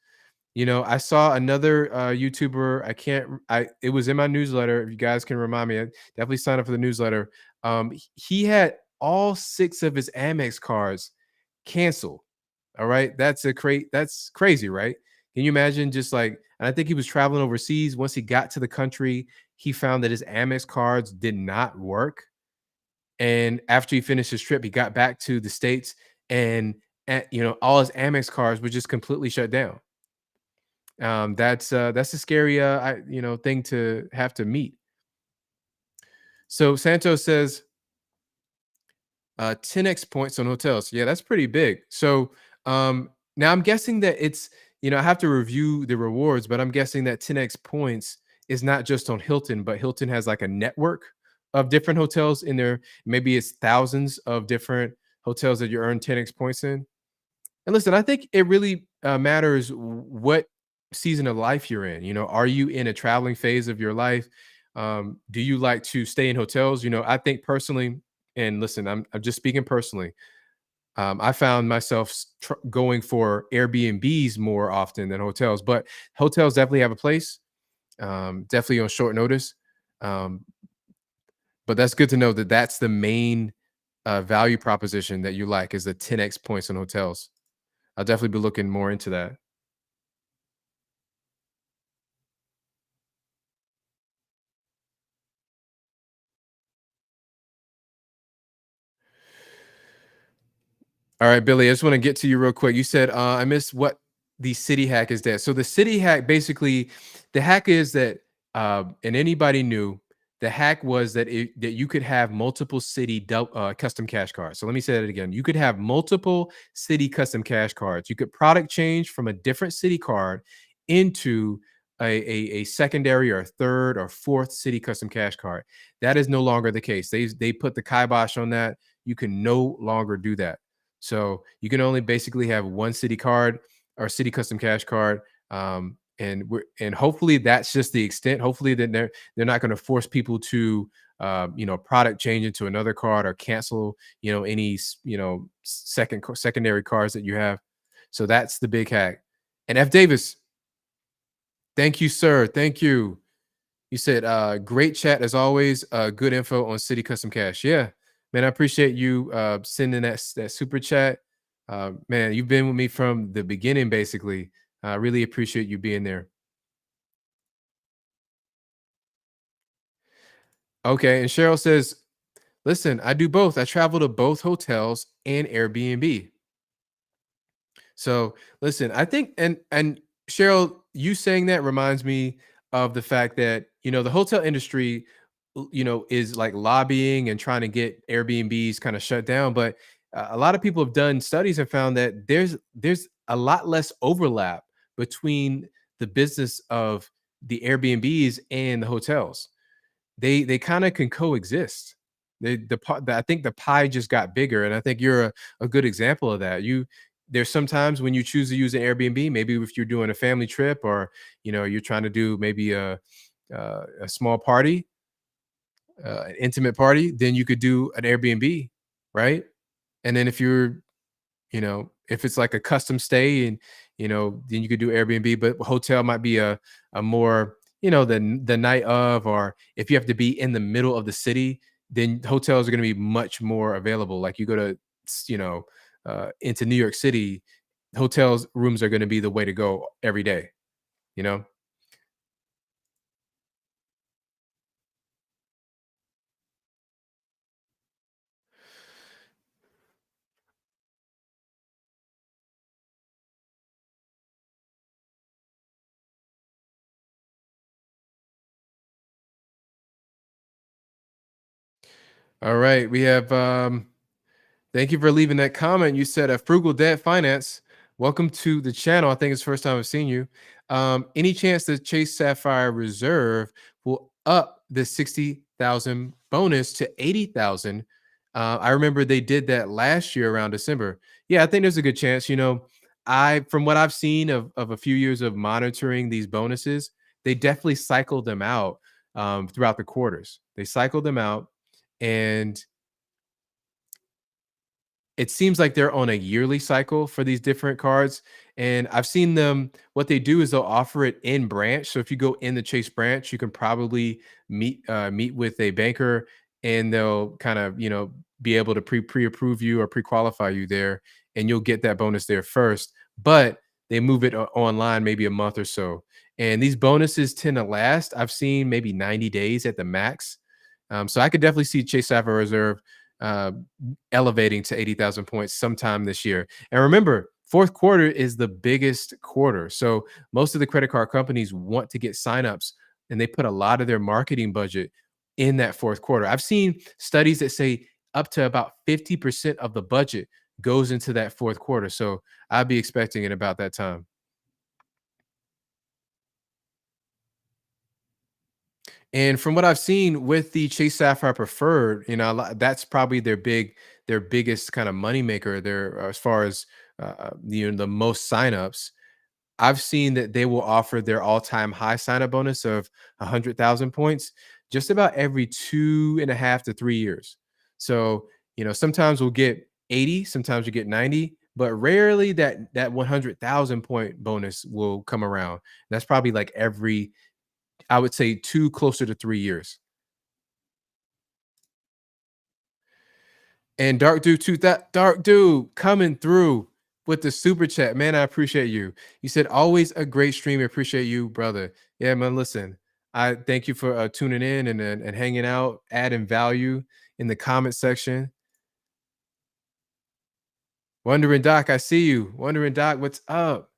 I saw another YouTuber. I can't. It was in my newsletter. If you guys can remind me, I definitely sign up for the newsletter. He had all 6 of his Amex cards canceled. All right, that's crazy, right? Can you imagine, just like, and I think he was traveling overseas. Once he got to the country, he found that his Amex cards did not work. And after he finished his trip, he got back to the States, and all his Amex cards were just completely shut down. That's a scary thing to have to meet. So Santos says 10x points on hotels. Yeah, that's pretty big. So now I'm guessing that I have to review the rewards, but I'm guessing that 10x points is not just on Hilton, but Hilton has like a network of different hotels in there. Maybe it's thousands of different hotels that you earn 10x points in. And listen, I think it really matters what season of life you're in. Are you in a traveling phase of your life? Do you like to stay in hotels? I think personally, and listen, I'm just speaking personally. I found myself going for Airbnbs more often than hotels, but hotels definitely have a place, definitely on short notice. Um, but that's good to know that that's the main value proposition that you like is the 10x points on hotels. I'll definitely be looking more into that. All right, Billy, I just want to get to you real quick. You said, I missed what the city hack is there. So the city hack, basically, the hack is that, and anybody knew, the hack was that you could have multiple city custom cash cards. So let me say that again. You could have multiple city custom cash cards. You could product change from a different city card into a secondary or a third or fourth city custom cash card. That is no longer the case. They put the kibosh on that. You can no longer do that. So you can only basically have one city card or city custom cash card. And hopefully that's just the extent. Hopefully that they're not going to force people to product change into another card or cancel any secondary cards that you have. So that's the big hack. And F Davis, thank you, sir. Thank you. You said, great chat as always. Good info on City Custom Cash. Yeah, man, I appreciate you sending that super chat. Man, you've been with me from the beginning, basically. I really appreciate you being there. Okay, and Cheryl says, listen, I do both. I travel to both hotels and Airbnb. So listen, I think and Cheryl, you saying that reminds me of the fact that the hotel industry, is like lobbying and trying to get Airbnbs kind of shut down. But a lot of people have done studies and found that there's a lot less overlap between the business of the Airbnbs and the hotels. They kinda can coexist. I think the pie just got bigger, and I think you're a good example of that. There's sometimes when you choose to use an Airbnb, maybe if you're doing a family trip or, you're trying to do maybe a small party, an intimate party, then you could do an Airbnb, right? And then if it's like a custom stay and, then you could do Airbnb, but hotel might be a more, the night of, or if you have to be in the middle of the city, then hotels are going to be much more available. Like you go to, into New York City, hotels rooms are going to be the way to go every day, you know? All right. We have, thank you for leaving that comment. You said a frugal dad finance. Welcome to the channel. I think it's the first time I've seen you. Any chance that Chase Sapphire Reserve will up the 60,000 bonus to 80,000? I remember they did that last year around December. Yeah, I think there's a good chance. From what I've seen of a few years of monitoring these bonuses, they definitely cycled them out throughout the quarters. They cycled them out, and it seems like they're on a yearly cycle for these different cards, and I've seen them what they do is they'll offer it in branch. So if you go in the Chase branch, you can probably meet with a banker, and they'll kind of, be able to pre-approve you or pre-qualify you there, and you'll get that bonus there first. But they move it online maybe a month or so. And these bonuses tend to last. I've seen maybe 90 days at the max. So I could definitely see Chase Sapphire Reserve uh, elevating to 80,000 points sometime this year. And remember, Fourth quarter is the biggest quarter. So most of the credit card companies want to get signups and they put a lot of their marketing budget in that fourth quarter. I've seen studies that say up to about 50% of the budget goes into that fourth quarter. So I'd be expecting it about that time. And from what I've seen with the Chase Sapphire Preferred, that's probably their biggest kind of moneymaker there as far as the most signups. I've seen that they will offer their all-time high sign-up bonus of 100,000 points just about every 2.5 to 3 years. So, sometimes we'll get 80, sometimes we get 90, but rarely that 100,000 point bonus will come around. That's probably like every, I would say, 2 closer to 3 years. And Dark Dude coming through with the super chat. Man, I appreciate you. You said always a great stream. Appreciate you, brother. Yeah, man. Listen, I thank you for tuning in and hanging out, adding value in the comment section. Wondering Doc, I see you. Wondering Doc, what's up?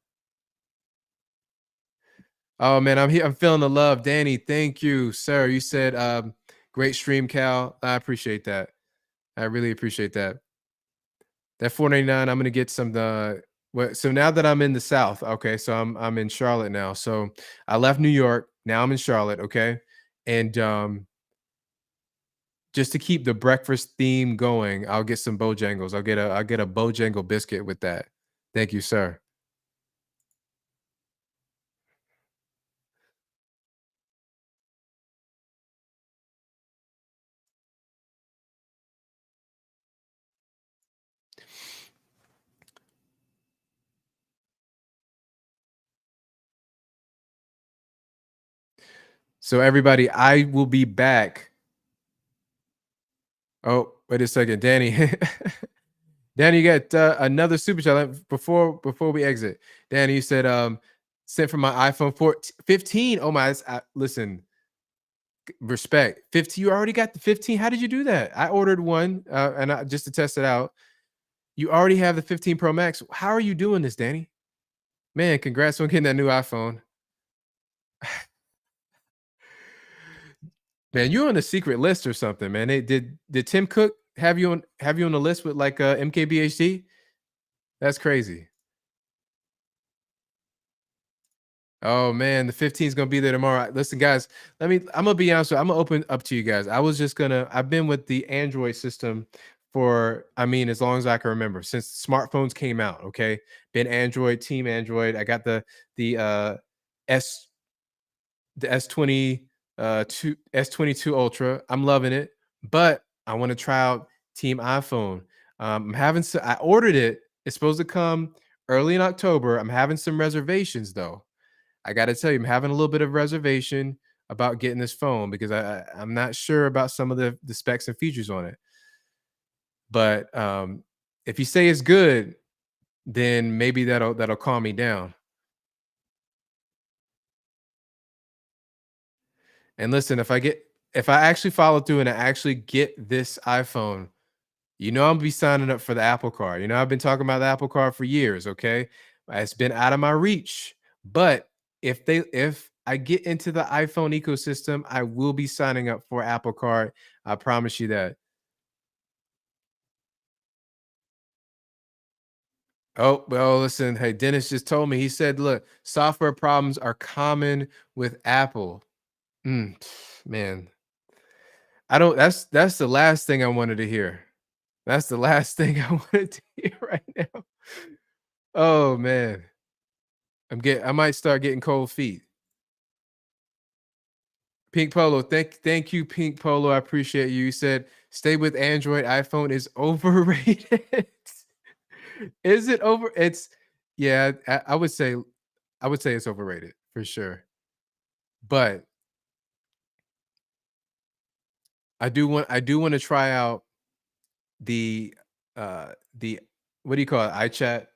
Oh man, I'm here. I'm feeling the love. Danny, thank you, sir. You said great stream, Cal. I appreciate that. I really appreciate that. That 4.99, I'm gonna get some so now that I'm in the South, okay, so I'm in Charlotte now. So I left New York, now I'm in Charlotte, okay? And just to keep the breakfast theme going, I'll get some Bojangles. I'll get a Bojangle biscuit with that. Thank you, sir. So everybody, I will be back. Oh, wait a second, Danny. Danny, you got another super chat before we exit. Danny, you said sent from my iPhone 14, 15. Oh my, listen, respect. 15, you already got the 15. How did you do that? I ordered one just to test it out. You already have the 15 Pro Max. How are you doing this, Danny? Man, congrats on getting that new iPhone. Man, you're on a secret list or something, man. Did Tim Cook have you on the list with like MKBHD? That's crazy. Oh man, the 15 is gonna be there tomorrow. Listen, guys, I'm gonna be honest I'm gonna open up to you guys. I've been with the Android system for, I mean, as long as I can remember, since smartphones came out. Okay. Been Android, team Android. I got the S the S20 S22 Ultra. I'm loving it, but I want to try out Team iPhone. I ordered it. It's supposed to come early in October. I'm having some reservations though. I got to tell you, I'm having a little bit of reservation about getting this phone because I'm not sure about some of the specs and features on it. But if you say it's good, then maybe that'll calm me down. And listen, if I actually follow through and I actually get this iPhone, I'm gonna be signing up for the Apple Card. I've been talking about the Apple Card for years. Okay, it's been out of my reach, but if I get into the iPhone ecosystem, I will be signing up for Apple Card. I promise you that. Oh, well, listen, hey, Dennis just told me. He said, look, software problems are common with Apple. Mm, man, I don't that's the last thing I wanted to hear. That's the last thing I wanted to hear right now. Oh man. I might start getting cold feet. Pink Polo, thank you, Pink Polo. I appreciate you. You said stay with Android, iPhone is overrated. Is it over? Yeah, I would say it's overrated for sure. But I do want to try out the the what do you call it? iChat.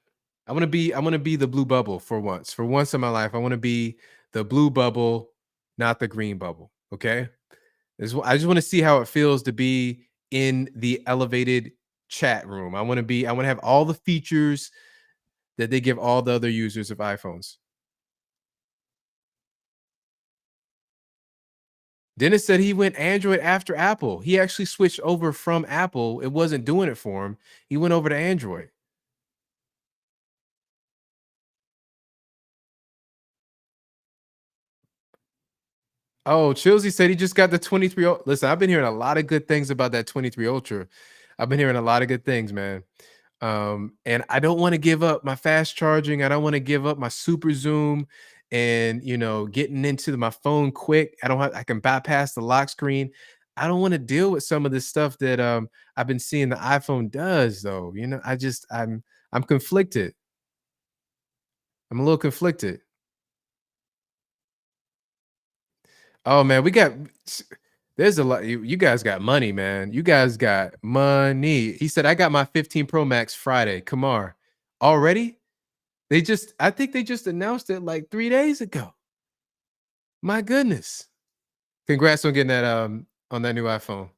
I want to be the blue bubble for once. For once in my life, I want to be the blue bubble, not the green bubble. Okay? I just want to see how it feels to be in the elevated chat room. I want to have all the features. that they give all the other users of iPhones. Dennis said he went Android after Apple. He actually switched over from Apple. It wasn't doing it for him. He went over to Android. Oh, Chilsey said he just got the 23. Listen, I've been hearing a lot of good things about that 23 Ultra. I've been hearing a lot of good things, man. And I don't want to give up my fast charging. I don't want to give up my super zoom and getting into my phone quick. I can bypass the lock screen. I don't want to deal with some of this stuff that I've been seeing the iPhone does though. I'm conflicted. I'm a little conflicted. Oh man, there's a lot. You guys got money, man. You guys got money. He said, I got my 15 Pro Max Friday. Kamar, already? I think they just announced it like 3 days ago. My goodness. Congrats on getting that on that new iPhone.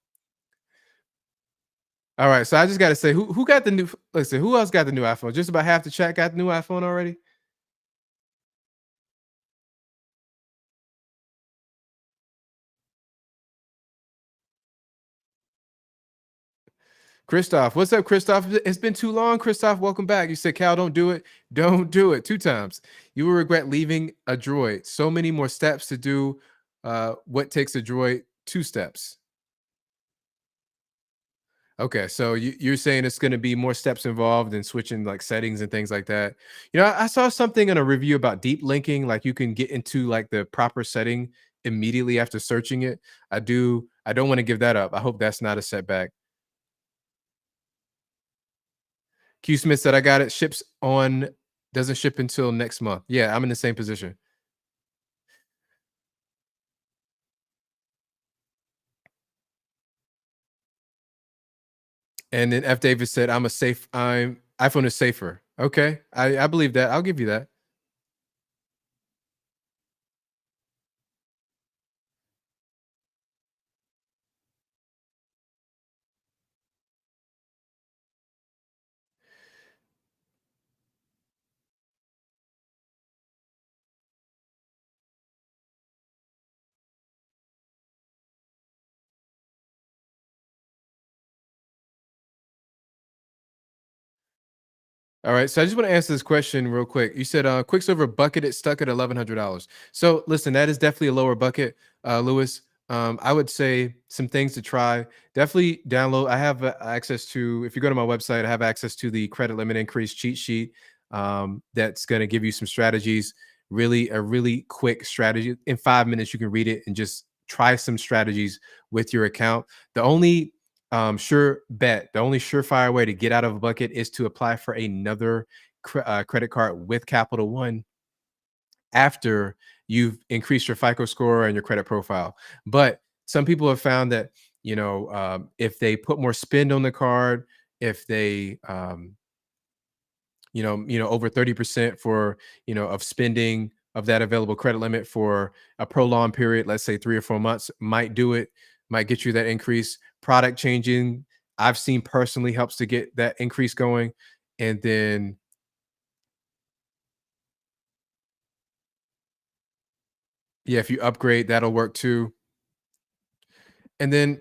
All right. So I just gotta say, who got the new listen, who else got the new iPhone? Just about half the chat got the new iPhone already? Christoph, what's up, Christoph? It's been too long, Christoph. Welcome back. You said, Cal, don't do it. Don't do it 2 times. You will regret leaving a droid. So many more steps to do what takes a droid 2 steps. Okay, so you're saying it's going to be more steps involved in switching like settings and things like that. I saw something in a review about deep linking, like you can get into like the proper setting immediately after searching it. I don't want to give that up. I hope that's not a setback. Q Smith said, I got it. Doesn't ship until next month. Yeah, I'm in the same position. And then F. Davis said, I'm iPhone is safer. Okay. I believe that. I'll give you that. All right. So I just want to answer this question real quick. You said Quicksilver bucketed stuck at $1,100. So listen, that is definitely a lower bucket, Lewis. I would say some things to try. Definitely download. I have access to, if you go to my website, I have access to the credit limit increase cheat sheet. That's going to give you some strategies. Really, a really quick strategy. In 5 minutes, you can read it and just try some strategies with your account. The only the only surefire way to get out of a bucket is to apply for another credit card with Capital One after you've increased your FICO score and your credit profile. But some people have found that if they put more spend on the card, if they over 30% for of spending of that available credit limit for a prolonged period, let's say 3 or 4 months, might get you that increase. Product changing, I've seen personally helps to get that increase going. And then yeah, if you upgrade, that'll work too. And then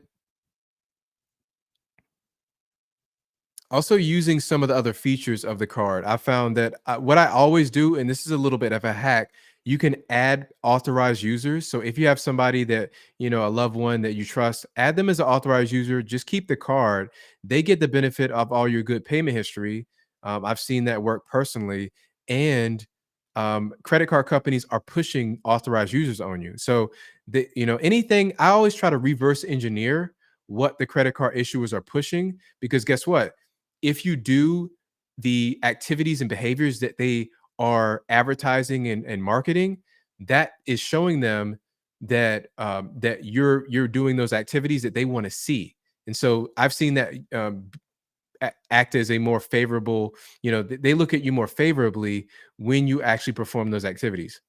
also using some of the other features of the card. I found that what I always do, and this is a little bit of a hack, you can add authorized users. So if you have somebody that, a loved one that you trust, add them as an authorized user, just keep the card. They get the benefit of all your good payment history. I've seen that work personally. And credit card companies are pushing authorized users on you. So anything, I always try to reverse engineer what the credit card issuers are pushing, because guess what? If you do the activities and behaviors that they are advertising and marketing, that is showing them that you're doing those activities that they want to see. And so I've seen that act as a more favorable, they look at you more favorably when you actually perform those activities.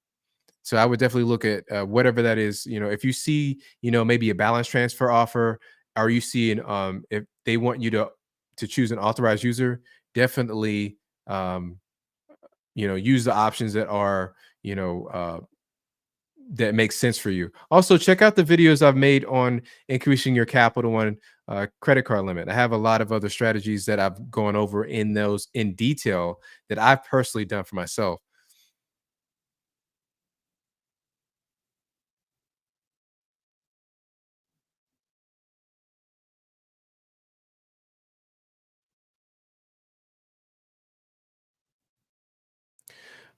So I would definitely look at whatever that is. If you see, maybe a balance transfer offer, or you see if they want you to choose an authorized user, definitely use the options that are, that makes sense for you. Also, check out the videos I've made on increasing your capital on credit card limit. I have a lot of other strategies that I've gone over in those in detail that I've personally done for myself.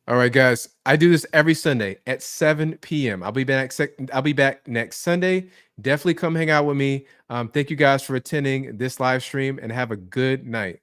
All right, guys. I do this every Sunday at 7 p.m. I'll be back next Sunday. Definitely come hang out with me. Thank you guys for attending this live stream and have a good night.